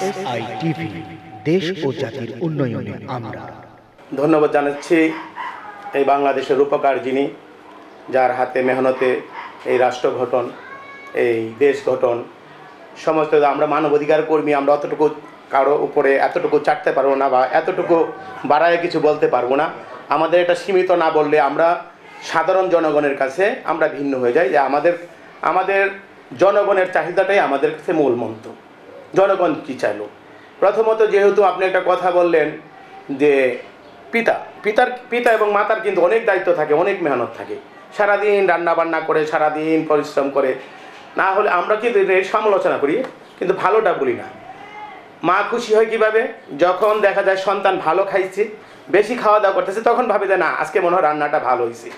SITV দেশ ও জাতির উন্নয়নে আমরা। ধন্যবাদ জানাচ্ছি এই বাংলাদেশের রূপকার যিনি, যার হাতে মেহনতে এই রাষ্ট্র গঠন, এই দেশ গঠন সমস্ত। আমরা মানবাধিকার কর্মী, আমরা অতটুকু কারো উপরে এতটুকু চাটতে পারবো না বা এতটুকু বাড়ায় কিছু বলতে পারবো না। আমাদের এটা সীমিত না বললে আমরা সাধারণ জনগণের কাছে আমরা ভিন্ন হয়ে যাই, যে আমাদের জনগণের চাহিদাটাই আমাদের কাছে মূল মন্ত্র। জনগণ কী চাইলো? প্রথমত, যেহেতু আপনি একটা কথা বললেন যে পিতা এবং মাতার কিন্তু অনেক দায়িত্ব থাকে, অনেক মেহনত থাকে, সারাদিন রান্না বান্না করে, সারাদিন পরিশ্রম করে। না হলে আমরা কিন্তু এর সমালোচনা করি, কিন্তু ভালোটা বলি না। মা খুশি হয় কীভাবে? যখন দেখা যায় সন্তান ভালো খাইছে, বেশি খাওয়া দাওয়া করতেছে, তখন ভাবে যে না, আজকে মনে হয় রান্নাটা ভালো হয়েছে।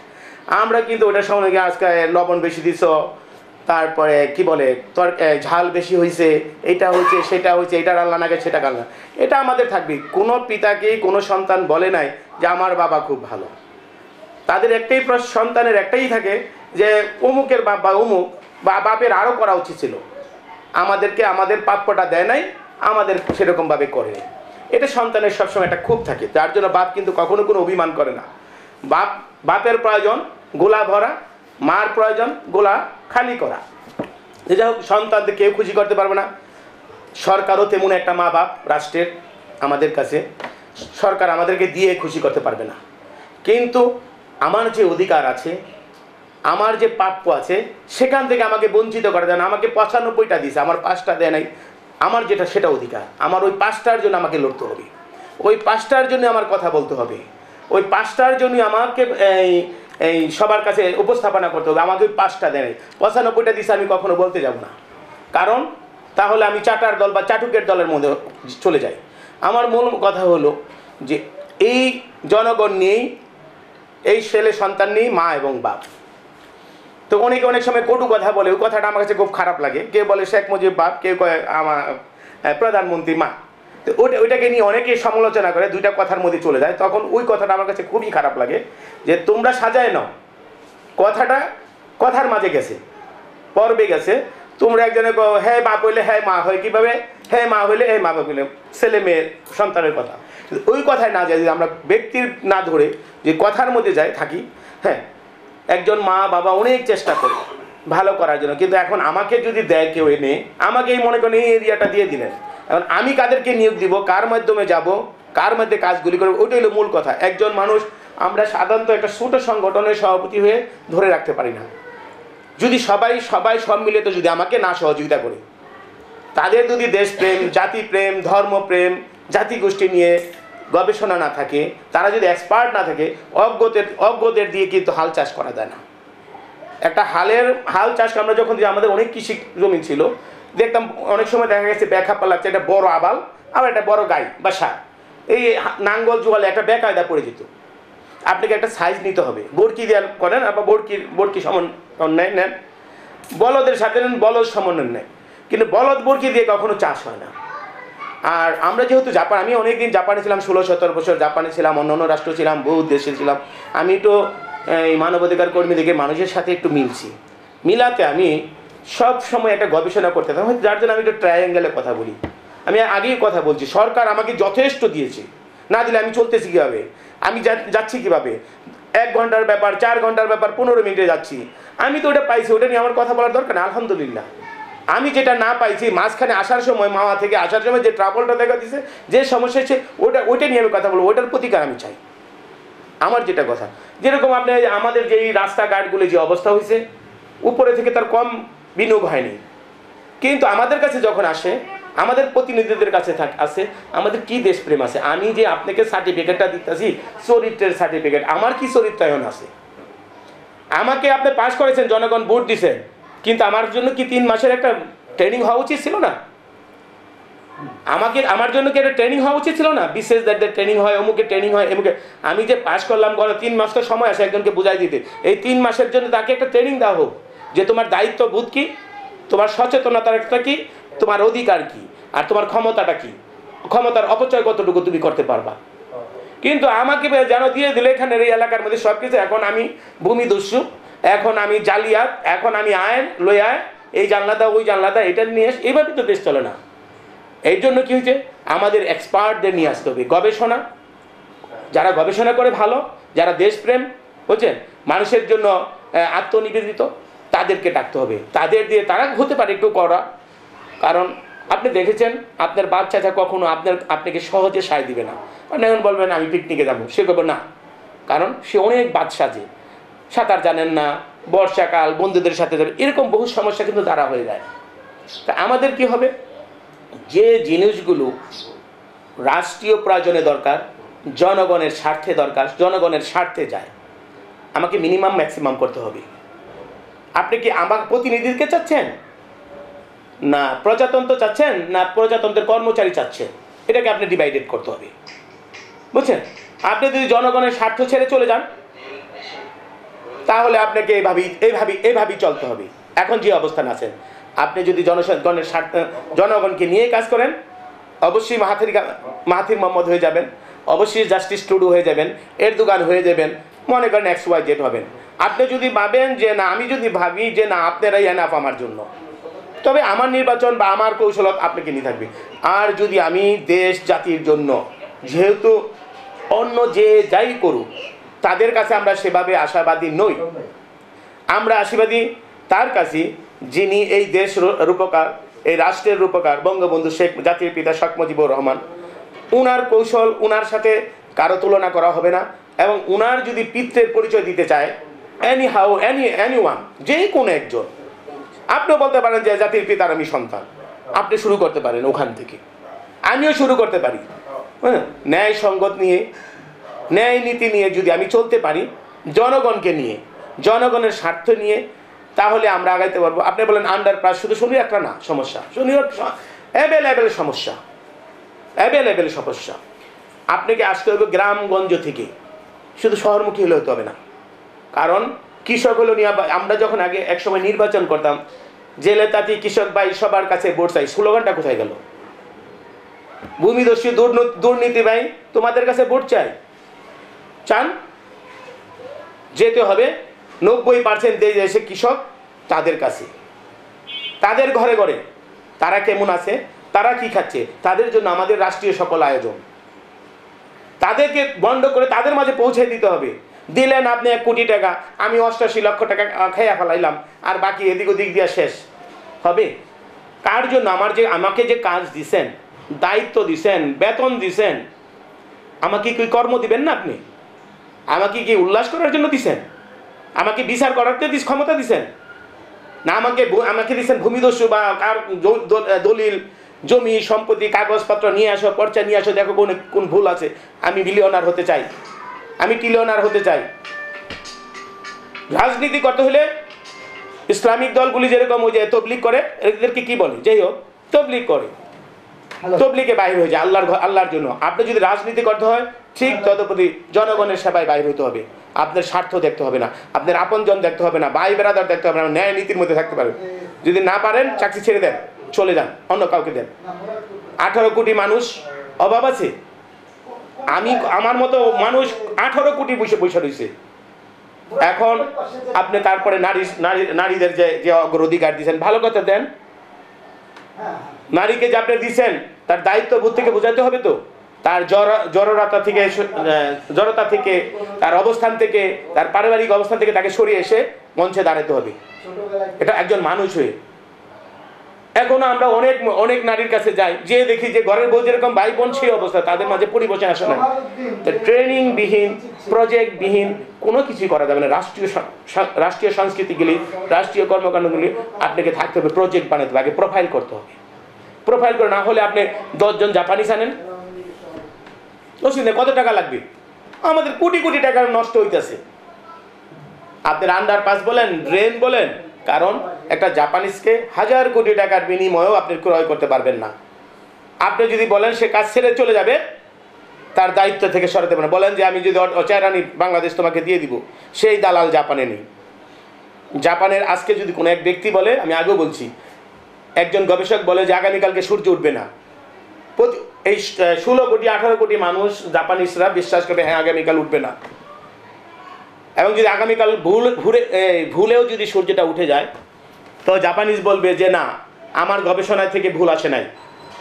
আমরা কিন্তু ওটার সময় গিয়ে আজকে লবণ বেশি দিছ, তারপরে কি বলে ঝাল বেশি হয়েছে, এটা হয়েছে, সেটা হয়েছে, এটা রান্না নাকি সেটা রান্না। এটা আমাদের থাকবে। কোনো পিতাকেই কোনো সন্তান বলে নাই যে আমার বাবা খুব ভালো। তাদের একটাই সন্তানের একটাই থাকে যে অমুকের বাপ বা অমুক বা বাপের আরও করা উচিত ছিল, আমাদেরকে আমাদের প্রাপ্যটা দেয় নাই, আমাদের সেরকমভাবে করে। এটা সন্তানের সবসময় একটা ক্ষোভ থাকে, যার জন্য বাপ কিন্তু কখনো কোনো অভিমান করে না। বাপের প্রয়োজন গোলা ভরা, মার প্রয়োজন গোলা খালি করা। যে যাই হোক, সন্তানদের কেউ খুশি করতে পারবে না। সরকারও তেমন একটা মা বাপ রাষ্ট্রের আমাদের কাছে, সরকার আমাদেরকে দিয়ে খুশি করতে পারবে না। কিন্তু আমার যে অধিকার আছে, আমার যে প্রাপ্য আছে, সেখান থেকে আমাকে বঞ্চিত করা যায় না। আমাকে 95টা দিয়েছে, আমার 5টা দেয় নাই। আমার যেটা সেটা অধিকার, আমার ওই 5টার জন্য আমাকে লড়তে হবে, ওই 5টার জন্য আমার কথা বলতে হবে, ওই 5টার জন্য আমাকে এই সবার কাছে উপস্থাপনা করতে হবে। আমাকে ওই 5টা দেয় নাই, 95টা দিয়েছে, আমি কখনো বলতে যাব না। কারণ তাহলে আমি চাটার দল বা চাটুকের দলের মধ্যে চলে যাই। আমার মূল কথা হলো যে এই জনগণ নিয়েই, এই ছেলে সন্তান নিয়েই মা এবং বাপ। তো অনেকে অনেক সময় কটু কথা বলে, ওই কথাটা আমার কাছে খুব খারাপ লাগে। কেউ বলে শেখ মুজিব বাপ, কেউ কয় আমার প্রধানমন্ত্রী মা। তো ওইটাকে নিয়ে অনেকে সমালোচনা করে, দুইটা কথার মধ্যে চলে যায়। তখন ওই কথাটা আমার কাছে খুবই খারাপ লাগে যে তোমরা সাজায় নাও, কথাটা কথার মাঝে গেছে, পর্বে গেছে। তোমরা একজনে হ্যাঁ বাপ হইলে হ্যাঁ মা হয় কীভাবে, হ্যাঁ মা হইলে হ্যাঁ মা বাপ হইলে, ছেলে মেয়ের সন্তানের কথা। ওই কথায় না যায়, যদি আমরা ব্যক্তির না ধরে যে কথার মধ্যে যাই থাকি। হ্যাঁ, একজন মা বাবা অনেক চেষ্টা করে ভালো করার জন্য, কিন্তু এখন আমাকে যদি দেয় কেউ এনে, আমাকে এই মনে করেন এই এরিয়াটা দিয়ে দিলেন, এখন আমি কাদেরকে নিয়োগ দিব, কার মাধ্যমে যাব, কার মধ্যে কাজগুলি করবো, ওইটাই হলো মূল কথা। একজন মানুষ আমরা সাধারণত একটা ছোট সংগঠনের সভাপতি হয়ে ধরে রাখতে পারি না। যদি সবাই সম্মিলিত যদি আমাকে না সহযোগিতা করে, তাদের যদি দেশপ্রেম, জাতিপ্রেম, ধর্মপ্রেম, জাতিগোষ্ঠী নিয়ে গবেষণা না থাকে, তারা যদি এক্সপার্ট না থাকে, অজ্ঞদের দিয়ে কিন্তু হাল চাষ করা যায় না। একটা হাল চাষ আমরা যখন আমাদের অনেক কৃষি জমি ছিল, দেখতাম অনেক সময় দেখা গেছে ব্যাখা পালাচ্ছে একটা বড় আবাল, আবার একটা বড় গাই বা সার, এই নাঙ্গল জোয়ালে একটা বেকায়দা পড়ে যেত। আপনাকে একটা সাইজ নিতে হবে, বরকি দেওয়ার করেন, আবার বরকি সমান নেন, বলদের সাথে নেন, বলদ সমন্বয় নেয়, কিন্তু বলদ বরকি দিয়ে কখনো চাষ হয় না। আর আমরা যেহেতু আমি অনেকদিন জাপানে ছিলাম, 16-17 বছর জাপানে ছিলাম, অন্যান্য রাষ্ট্র ছিলাম, বহু দেশে ছিলাম। আমি তো এই মানবাধিকার কর্মী থেকে মানুষের সাথে একটু মিলছি, মিলাতে আমি সব সময় একটা গবেষণা করতে থাকি, যার জন্য আমি একটু ট্রায়াঙ্গেলে কথা বলি। আমি আগেই কথা বলছি, সরকার আমাকে যথেষ্ট দিয়েছে, না দিলে আমি চলতেছি কীভাবে, আমি যাচ্ছি কীভাবে, 1 ঘন্টার ব্যাপার, 4 ঘন্টার ব্যাপার, 15 মিনিটে যাচ্ছি। আমি তো ওটা পাইছি, ওটা নিয়ে আমার কথা বলার দরকার না, আলহামদুলিল্লাহ। আমি যেটা না পাইছি, মাঝখানে আসার সময়, মাওয়া থেকে আসার সময় যে ট্রাবলটা দেখা দিচ্ছে, যে সমস্যা হচ্ছে, ওইটা নিয়ে আমি কথা বলবো, ওইটার প্রতিকার আমি চাই। আমার যেটা কথা, যেরকম আপনি আমাদের যে এই রাস্তাঘাটগুলো যে অবস্থা হয়েছে, উপরে থেকে তার কম বিনিয়োগ হয়নি, কিন্তু আমাদের কাছে যখন আসে, আমাদের প্রতিনিধিদের কাছে আছে, আমাদের কি দেশপ্রেম আছে। আমি যে আপনাকে সার্টিফিকেটটা দিতেছি, চরিত্রের সার্টিফিকেট, আমার কি চরিত্রায়ন আছে? আমাকে আপনি পাস করেছেন, জনগণ ভোট দিছেন, কিন্তু আমার জন্য কি 3 মাসের একটা ট্রেনিং হওয়া উচিত ছিল না? আমার জন্য কি একটা ট্রেনিং হওয়া উচিত ছিল না? বিশেষ ট্রেনিং হয়, অমুকে ট্রেনিং হয়, এমুকে। আমি যে পাস করলাম, 3 মাস তো সময় আছে একজনকে বুঝাই দিতে। এই 3 মাসের জন্য তাকে একটা ট্রেনিং দেওয়া হোক, যে তোমার দায়িত্ববোধ কি, তোমার সচেতনতার একটা কি, তোমার অধিকার কি, আর তোমার ক্ষমতাটা কি, ক্ষমতার অপচয় কতটুকু তুমি করতে পারবা। কিন্তু আমাকে যেন দিয়ে দিলে এখানের এই এলাকার মধ্যে সব কিছু, এখন আমি ভূমিদস্যু, এখন আমি জালিয়াত, এখন আমি আইন লই আয়, এই জানলাদা ওই জানলাদা, এটা নিয়ে এইভাবে তো দেশ চলে না। এই জন্য কি হয়েছে, আমাদের এক্সপার্টদের নিয়ে আসতে হবে, গবেষণা, যারা গবেষণা করে ভালো, যারা দেশপ্রেম, বুঝছেন, মানুষের জন্য আত্মনিবেদিত, তাদেরকে ডাকতে হবে। তাদের দিয়ে তারা হতে পারে একটু করা, কারণ আপনি দেখেছেন আপনার বাচ্চাটা কখনো আপনাকে সহজে সায় দিবে না। আপনি এখন বলবেন আমি পিকনিকে যাবো, সে করবে না, কারণ সে অনেক বাদশা, যে সাঁতার জানেন না, বর্ষাকাল বন্ধুদের সাথে যাবে, এরকম বহু সমস্যা কিন্তু তারা হয়ে যায়। তা আমাদের কি হবে, যে জিনিসগুলো রাষ্ট্রীয় প্রয়োজনে দরকার, জনগণের স্বার্থে দরকার, জনগণের স্বার্থে যায়, আমাকে মিনিমাম ম্যাক্সিমাম করতে হবে। আপনি কি আমার প্রতিনিধিকে চাচ্ছেন, না প্রজাতন্ত্র চাচ্ছেন, না প্রজাতন্ত্রের কর্মচারী চাচ্ছেন, এটাকে আপনি ডিভাইডেড করতে হবে, বুঝছেন। আপনি যদি জনগণের স্বার্থ ছেড়ে চলে যান, তাহলে আপনাকে এইভাবেই চলতে হবে। এখন যে অবস্থান আছেন, আপনি যদি জনগণের স্বার্থ, জনগণকে নিয়ে কাজ করেন, অবশ্যই মাহাথির মোহাম্মদ হয়ে যাবেন, অবশ্যই জাস্টিস টুডু হয়ে যাবেন, এরদোগান হয়ে যাবেন, মনে করেন XYZ হবেন। আপনি যদি ভাবেন যে না, আমি যদি ভাবি যে না আপনারাই এনাফ আমার জন্য, তবে আমার নির্বাচন বা আমার কৌশলত আপনাকে নিয়ে থাকবে। আর যদি আমি দেশ জাতির জন্য, যেহেতু অন্য যে যাই করুক তাদের কাছে আমরা সেভাবে আশাবাদী নই, আমরা আশাবাদী তার কাছে যিনি এই দেশ রূপকার, এই রাষ্ট্রের রূপকার, বঙ্গবন্ধু শেখ জাতির পিতা শেখ মুজিবুর রহমান। উনার কৌশল, উনার সাথে কারো তুলনা করা হবে না। এবং উনার যদি পিতৃর পরিচয় দিতে চায়, এনিওয়ান, যে কোনো একজন, আপনিও বলতে পারেন যে জাতির পিতার আমি সন্তান, আপনি শুরু করতে পারেন ওখান থেকে, আমিও শুরু করতে পারি। হ্যাঁ, ন্যায় সঙ্গত নিয়ে, ন্যায় নীতি নিয়ে যদি আমি চলতে পারি, জনগণকে নিয়ে, জনগণের স্বার্থ নিয়ে, তাহলে আমরা আগাইতে পারবো। আপনি বলেন আন্ডারপাস, শুধু শনির একটা না সমস্যা, শনির অ্যাভেলেবেল সমস্যা। আপনাকে আসতে হবে গ্রামগঞ্জ থেকে, শুধু শহরমুখী হলে হতে হবে না। কারণ কৃষক হলো নিয়ে, আমরা যখন আগে একসময় নির্বাচন করতাম, জেলে তাঁতি কৃষক ভাই সবার কাছে ভোট চাই, স্লোগানটা কোথায় গেল? ভূমিদস্যু দুর্নীতি ভাই তোমাদের কাছে ভোট চান, যেতে হবে 90% দেশে কৃষক, তাদের কাছে, তাদের ঘরে ঘরে, তারা কেমন আছে, তারা কি খাচ্ছে, তাদের জন্য আমাদের রাষ্ট্রীয় সকল আয়োজন, তাদেরকে বন্ধ করে তাদের মাঝে পৌঁছে দিতে হবে। দিলেন আপনি 1 কোটি টাকা, আমি 88 লক্ষ টাকা খেয়ে ফেলাইলাম, আর বাকি এদিক ওদিক দিয়ে শেষ হবে। কার জন্য? আমাকে যে কাজ দিছেন, দায়িত্ব দিছেন, বেতন দিছেন, আমাকে কি কর্ম দিবেন না? আপনি আমাকে কি উল্লাস করার জন্য দিছেন? আমাকে বিচার করার ক্ষমতা দিছেন না? আমাকে দিচ্ছেন ভূমিদস্যু বা কার দলিল, জমি, সম্পত্তি, কাগজপত্র নিয়ে আসো, পর্চা নিয়ে আসো, দেখো কোন ভুল আছে, আমি বিলিয়নার হতে চাই, আমি ট্রিলিয়নার হতে চাই। রাজনীতি করতে হলে ইসলামিক দলগুলি যেরকম ওই যে তবলিগ করে, এদেরকে কি বলে, যাই হোক তবলিগ করে, তবলিগে বাইরে হয়ে যায় আল্লাহর জন্য। আপনি যদি রাজনীতি করতে হয়, ঠিক ততপ্রতি জনগণের সেবায় বাইরে হতে হবে। আপনার স্বার্থ দেখতে হবে না, আপনার আপনজন দেখতে হবে না, ভাই বেরাদার দেখতে হবে না, ন্যায় নীতির মধ্যে থাকতে পারেন। যদি না পারেন, চাকরি ছেড়ে দেন, চলে যান, অন্য কাউকে দেন। 18 কোটি মানুষ অভাব আছে, আমার মতো মানুষ 18 কোটি বসে রয়েছে। এখন আপনি তারপরে নারীদের যে অগ্রাধিকার দিচ্ছেন, ভালো কথা দেন। নারীকে যে আপনি দিচ্ছেন, তার দায়িত্ব বোধ থেকে বোঝাতে হবে তো, তার জড়তা থেকে, তার অবস্থান থেকে, তার পারিবারিক অবস্থান থেকে তাকে সরিয়ে এসে মঞ্চে দাঁড়াতে হবে, এটা একজন মানুষ হয়ে। এখনো আমরা অনেক নারীর কাছে যাই, যে দেখি যে ঘরের বউ যেরকম ভাই বোন সেই অবস্থা, তাদের মাঝে পরিবর্তন আসে না। ট্রেনিং বিহীন, প্রজেক্ট বিহীন কোনো কিছুই করা যাবে না। রাষ্ট্রীয় সংস্কৃতিগুলি, রাষ্ট্রীয় কর্মকাণ্ডগুলি আপনাকে থাকতে হবে, প্রজেক্ট বানাতে হবে, আগে প্রোফাইল করতে হবে। প্রোফাইল করে না হলে আপনি 10 জন জাপানিজ আনেন, কত টাকা লাগবে? আমাদের কোটি কোটি টাকা নষ্ট হইতেছে। আপনার আন্ডারপাস বলেন, ড্রেন বলেন, কারণ একটা জাপানিজকে 1000 কোটি টাকার বিনিময়েও আপনি ক্রয় করতে পারবেন না। আপনি যদি বলেন সে কাজ ছেড়ে চলে যাবে, তার দায়িত্ব থেকে সরাতে পারেন। বলেন যে আমি যদি অচারানি বাংলাদেশ তোমাকে দিয়ে দিব, সেই দালাল জাপানে নেই। জাপানের আজকে যদি কোনো এক ব্যক্তি বলে, আমি আগেও বলছি, একজন গবেষক বলে যে আগামীকালকে সূর্য উঠবে না, এই 16 কোটি 18 কোটি মানুষ জাপানিজরা বিশ্বাস করবে হ্যাঁ আগামীকাল উঠবে না। এবং যদি আগামীকাল ভুলেও যদি সূর্যটা উঠে যায়, তো জাপানিজ বলবে যে না, আমার গবেষণায় থেকে ভুল আসে নাই,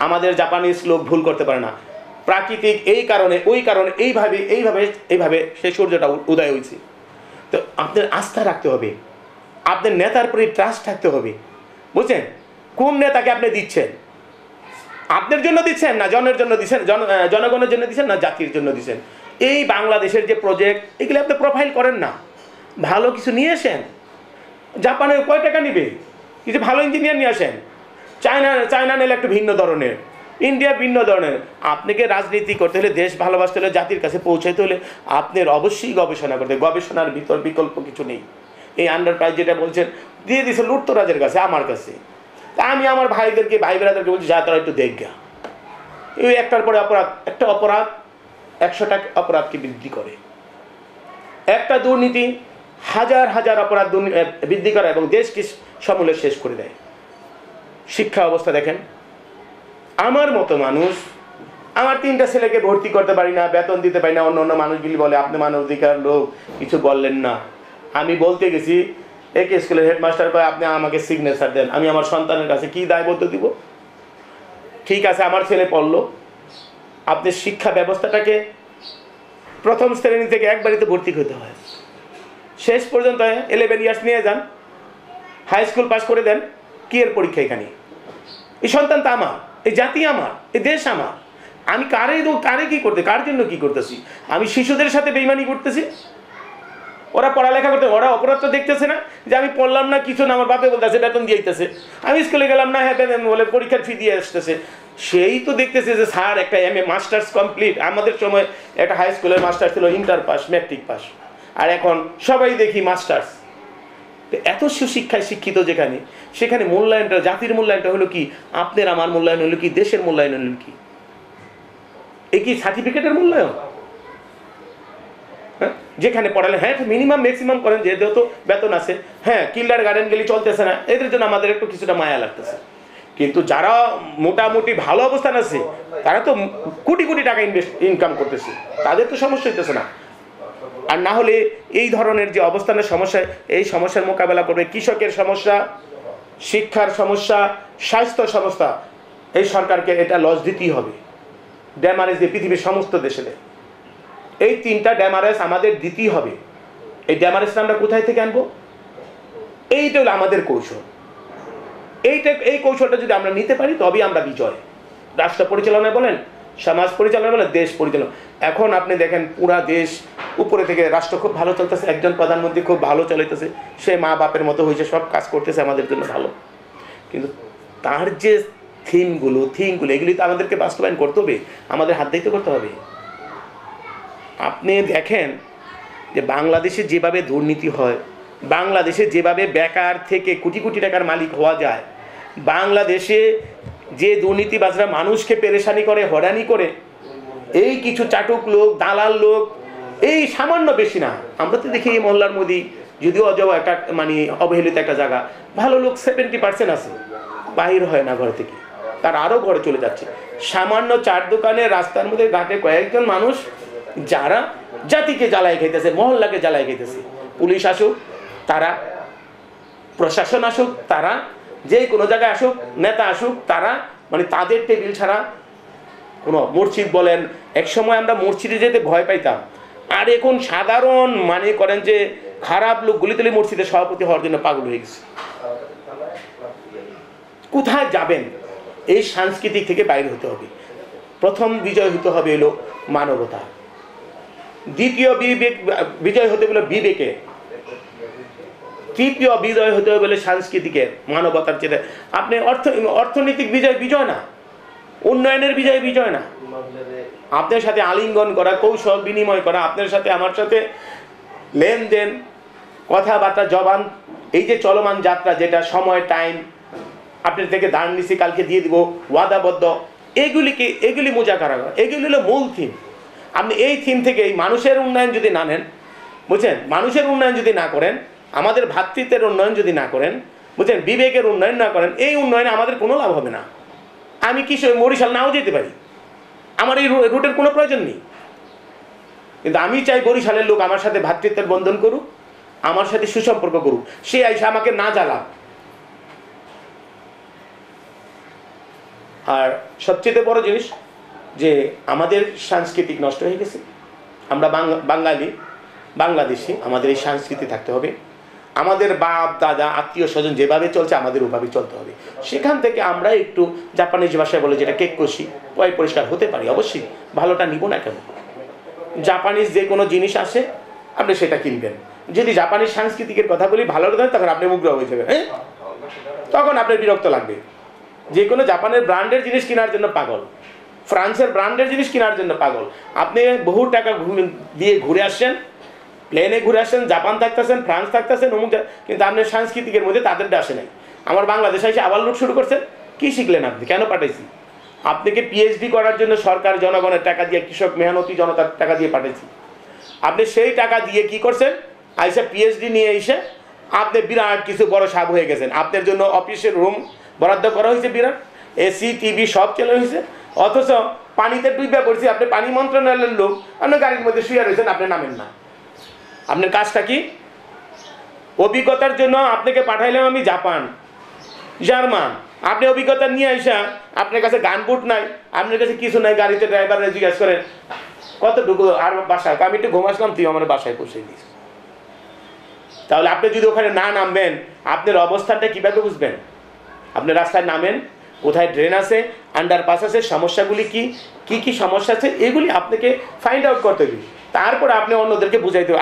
আমাদের জাপানিজ লোক ভুল করতে পারে না। প্রাকৃতিক এই কারণে ওই কারণে এইভাবে সেই সূর্যটা উদয় হয়েছে। তো আপনার আস্থা রাখতে হবে, আপনার নেতার প্রতি ট্রাস্ট থাকতে হবে। বুঝছেন, কোন নেতাকে আপনি দিচ্ছেন? আপনার জন্য দিচ্ছেন না জনের জন্য দিচ্ছেন, জনগণের জন্য দিচ্ছেন না জাতির জন্য দিচ্ছেন? এই বাংলাদেশের যে প্রজেক্ট, এগুলো আপনি প্রোফাইল করেন না, ভালো কিছু নিয়ে আসেন। জাপানে কয় টাকা নিবে? কিছু ভালো ইঞ্জিনিয়ার নিয়ে আসেন। চায়না নিলে একটু ভিন্ন ধরনের, ইন্ডিয়া ভিন্ন ধরনের। আপনাকে রাজনীতি করতে হলে, দেশ ভালোবাসতে হলে, জাতির কাছে পৌঁছাইতে হলে আপনার অবশ্যই গবেষণা করতে, গবেষণার ভিতর বিকল্প কিছু নেই। এই আন্ডার প্রাইজ যেটা বলছেন দিয়ে দিয়েছে লুটতরাজের কাছে, আমার কাছে। তা আমি আমার ভাই বেড়াদেরকে বলছি, যা তারা একটু দেখগা। এই একটার পরে অপরাধ, একটা অপরাধ 100টা অপরাধকে বৃদ্ধি করে। একটা দুর্নীতি হাজার অপরাধ বৃদ্ধি করে এবং দেশকে সমূলে শেষ করে দেয়। শিক্ষা অবস্থা দেখেন, আমার মতো মানুষ, আমার 3টা ছেলেকে ভর্তি করতে পারি না, বেতন দিতে পারি না। অন্য মানুষগুলি বলে আপনি মানবাধিকার লোক, কিছু বললেন না। আমি বলতে গেছি, এক স্কুলের হেডমাস্টার কয় আপনি আমাকে সিগনেচার দেন, আমি আমার সন্তানের কাছে কি দায়বদ্ধ দিব? ঠিক আছে, আমার ছেলে পড়লো, আপনি শিক্ষা ব্যবস্থাটাকে প্রথম শ্রেণী থেকে একবারিতে ভর্তি হতে হয়, শেষ পর্যন্ত 11 ইয়ার্স নিয়ে যান, হাই স্কুল পাস করে দেন। কি এর পরীক্ষা? এখানে এই সন্তান তো আমার, এই জাতি আমার, এই দেশ আমার। আমি কারে কি করতে, কার জন্য কি করতেছি? আমি শিশুদের সাথে বেইমানি করতেছি। ওরা পড়ালেখা করতে, ওরা অপরাধ তো দেখতেছে না যে আমি পড়লাম না কিছু না, আমার বাপে বলতেছে বেতন দিয়ে দিতেছে। আমি স্কুলে গেলাম না, হ্যাঁ বেতন বলে পরীক্ষার ফি দিয়ে আসতেছে। সেই তো দেখতেছে যে স্যার একটা MA মাস্টার্স কমপ্লিট। আমাদের সময় একটা হাই স্কুলের মাস্টার ছিল ইন্টার পাস, ম্যাট্রিক পাস, আর এখন সবাই দেখি মাস্টার্স। এত সুশিক্ষায় শিক্ষিত যেখানে, সেখানে মূল্যায়নটা, জাতির মূল্যায়নটা হলো কি? আপনার আমার মূল্যায়ন হলো কি? দেশের মূল্যায়ন হলো কি? এই কি সার্টিফিকেটের মূল্যায়ন? হ্যাঁ, যেখানে পড়ালে হ্যাঁ মিনিমাম ম্যাক্সিমাম করেন, যেহেতু বেতন আছে, হ্যাঁ কিন্ডার গার্ডেন গেলে চলতেছে না, এদের জন্য আমাদের একটু কিছুটা মায়া লাগতেছে। কিন্তু যারা মোটামুটি ভালো অবস্থান আছে, তারা তো কোটি টাকা ইনকাম করতেছে, তাদের তো সমস্যা হইতেছে না। আর না হলে এই ধরনের যে অবস্থানের সমস্যা, এই সমস্যার মোকাবেলা করবে কৃষকের সমস্যা, শিক্ষার সমস্যা, স্বাস্থ্য সমস্যা, এই সরকারকে এটা লস দিতেই হবে। ড্যামারেজ দিয়ে পৃথিবীর সমস্ত দেশে এই 3টা ড্যামারেজ আমাদের দিতেই হবে। এই ড্যামারেজটা আমরা কোথায় থেকে আনবো? এইটা হলো আমাদের কৌশল। এই কৌশলটা যদি আমরা নিতে পারি, তবেই আমরা বিজয়। রাষ্ট্র পরিচালনা বলেন, সমাজ পরিচালনা বলেন, দেশ পরিচালনা। এখন আপনি দেখেন পুরা দেশ উপরে থেকে রাষ্ট্র খুব ভালো চলতেছে, একজন প্রধানমন্ত্রী খুব ভালো চলাইতেছে, সে মা বাপের মতো হয়েছে, সব কাজ করতেছে আমাদের জন্য ভালো। কিন্তু তার যে থিমগুলো এগুলি তো আমাদেরকে বাস্তবায়ন করতে হবে, আমাদের হাত দিতে করতে হবে। আপনি দেখেন যে বাংলাদেশে যেভাবে দুর্নীতি হয়, বাংলাদেশে যেভাবে বেকার থেকে কোটি টাকার মালিক হওয়া যায়, বাংলাদেশে যে দুর্নীতিবাজরা মানুষকে পেরেশানি করে, হয়রানি করে, এই কিছু চাটুক লোক, দালাল লোক, এই সামান্য বেশি না। আমরা তো দেখি এই মহল্লার মধ্যে, যদিও অজবা একটা মানে অবহেলিত একটা জায়গা, ভালো লোক 70% আছে, বাহির হয় না ঘর থেকে, তার আরও ঘরে চলে যাচ্ছে। সামান্য চার দোকানে, রাস্তার মধ্যে, ঘাটে কয়েকজন মানুষ যারা জাতিকে জ্বালায় খাইতেছে, মহল্লাকে জ্বালায় খাইতেছে। পুলিশ আসুক তারা, প্রশাসন আসুক তারা, যে কোনো জায়গায় আসুক, নেতা আসুক তারা, মানে তাদের টেবিল ছাড়া কোনো মসজিদ বলেন, একসময় আমরা মসজিদে যেতে ভয় পাইতাম, আর এখন সাধারণ মানে করেন যে খারাপ লোক গুলিতলি মসজিদের সভাপতি হওয়ার জন্য পাগল হয়ে গেছে। কোথায় যাবেন? এই সাংস্কৃতিক থেকে বাইরে হতে হবে। প্রথম বিজয় হতে হবে হলো মানবতা, দ্বিতীয় বিজয় হতে হলো বিবেকে, তৃতীয় বিজয় হতে হবে বলে সাংস্কৃতিকের, মানবতার। যেটা আপনি অর্থনৈতিক বিজয় না, উন্নয়নের বিজয় না। আপনার সাথে আলিঙ্গন করা, কৌশল বিনিময় করা, আপনার সাথে আমার সাথে লেনদেন, কথাবার্তা, জবান, এই যে চলমান যাত্রা, যেটা সময় টাইম, আপনার থেকে দান নিছি কালকে দিয়ে দিব, ওয়াদাবদ্ধ, এগুলি মোজা করা, এগুলি হলো মূল থিম। আপনি এই থিম থেকে এই মানুষের উন্নয়ন যদি না নেন, বুঝছেন, মানুষের উন্নয়ন যদি না করেন, আমাদের ভ্রাতৃত্বের উন্নয়ন যদি না করেন, বুঝছেন, বিবেকের উন্নয়ন না করেন, এই উন্নয়নে আমাদের কোনো লাভ হবে না। আমি কি বরিশাল নাও যেতে পারি, আমার এই রুটের কোনো প্রয়োজন নেই, কিন্তু আমি চাই বরিশালের লোক আমার সাথে ভ্রাতৃত্বের বন্ধন করুক, আমার সাথে সুসম্পর্ক করুক, সে আইসা আমাকে না জ্বালা। আর সবচেয়ে বড় জিনিস যে আমাদের সাংস্কৃতিক নষ্ট হয়ে গেছে। আমরা বাঙালি, বাংলাদেশি, আমাদের এই সংস্কৃতি থাকতে হবে। আমাদের বাপ দাদা আত্মীয় স্বজন যেভাবে চলছে আমাদের ওভাবেই চলতে হবে। সেখান থেকে আমরা একটু জাপানিজ ভাষায় বলে যেটা কেক কষি, পরিষ্কার হতে পারি। অবশ্যই ভালোটা নিব না কেন? জাপানিজ যে কোনো জিনিস আসে আপনি সেটা কিনবেন। যদি জাপানিজ সাংস্কৃতিকের কথা বলি ভালোটা দেন, তখন আপনি মুগ্ধ হয়ে যাবেন, হ্যাঁ, তখন আপনার বিরক্ত লাগবে। যে কোনো জাপানের ব্র্যান্ডের জিনিস কেনার জন্য পাগল, ফ্রান্সের ব্র্যান্ডের জিনিস কেনার জন্য পাগল। আপনি বহু টাকা দিয়ে ঘুরে আসছেন, প্লেনে ঘুরে আসছেন, জাপান থাকতেছেন, ফ্রান্স থাকতেছেন, অমুক, কিন্তু আপনার সাংস্কৃতিকের মধ্যে তাদেরটা আসে নাই। আমার বাংলাদেশে এসে আবার লুট শুরু করছেন। কি শিখলেন আপনি? কেন পাঠাইছি আপনাকে? পিএইচডি করার জন্য সরকার জনগণের টাকা দিয়ে, কৃষক মেহনতি জনতার টাকা দিয়ে পাঠাইছি। আপনি সেই টাকা দিয়ে কি করছেন? আইসা পিএইচডি নিয়ে এসে আপনি বিরাট কিছু বড় সাপ হয়ে গেছেন। আপনার জন্য অফিসের রুম বরাদ্দ করা হয়েছে, বিরাট এসি টিভি সব চলে হয়েছে, অথচ পানিতে ডুবে পড়ছি। আপনি পানি মন্ত্রণালয়ের লোক, আপনার গাড়ির মধ্যে শুয়ে রয়েছেন, আপনি নামেন না। আপনার কাজটা কি? অভিজ্ঞতার জন্য আপনাকে পাঠাইলাম আমি জাপান, জার্মান। আপনি অভিজ্ঞতা নিয়ে আইসা আপনার কাছে গান বুট নাই, আপনার কাছে কিছু নাই, গাড়িতে ড্রাইভাররা জিজ্ঞাসা করেন কতটুকু আর বাসায়, আমি একটু ঘুম আসলাম, তুই আমার বাসায় পৌঁছে দিস। তাহলে আপনি যদি ওখানে না নামবেন আপনার অবস্থানটা কীভাবে বুঝবেন? আপনি রাস্তায় নামেন, কোথায় ড্রেন আছে, আন্ডারপাস আছে, সমস্যাগুলি কি সমস্যা আছে এগুলি আপনাকে ফাইন্ড আউট করতে হবে। তারপর আপনি অন্যদেরকে বুঝাইতে হবে।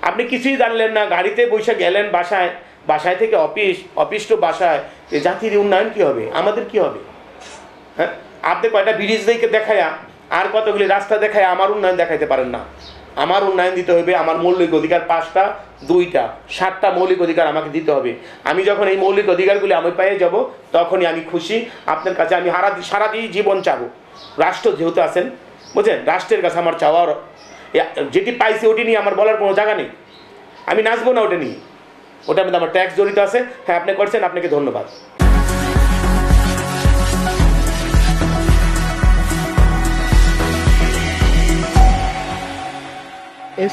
আপনি কিছুই জানলেন না, গাড়িতে বসে গেলেন বাসায়, বাসায় থেকে অফিস টু বাসায়, জাতির উন্নয়ন কী হবে, আমাদের কি হবে? হ্যাঁ, আপনি কয়টা ব্রিজ দেখায়া আর কতগুলি রাস্তা দেখায় আমার উন্নয়ন দেখাইতে পারেন না। আমার উন্নয়ন দিতে হবে, আমার মৌলিক অধিকার 5টা, 2টা, 7টা মৌলিক অধিকার আমাকে দিতে হবে। আমি যখন এই মৌলিক অধিকারগুলি আমি পেয়ে যাব তখনই আমি খুশি। আপনার কাছে আমি সারাদিন জীবন চাবো। রাষ্ট্র যেহেতু আছেন, বুঝছেন, রাষ্ট্রের কাছে আমার চাওয়ার, যেটি পাইছি ওটি নিয়ে আমার বলার কোনো জায়গা নেই। আমি নাচবো না ওটা নিয়ে, ওটার মধ্যে আমার ট্যাক্স জড়িত আছে। হ্যাঁ, আপনি করছেন, আপনাকে ধন্যবাদ।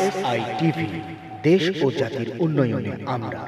SITV, দেশ ও জাতির উন্নয়নে আমরা।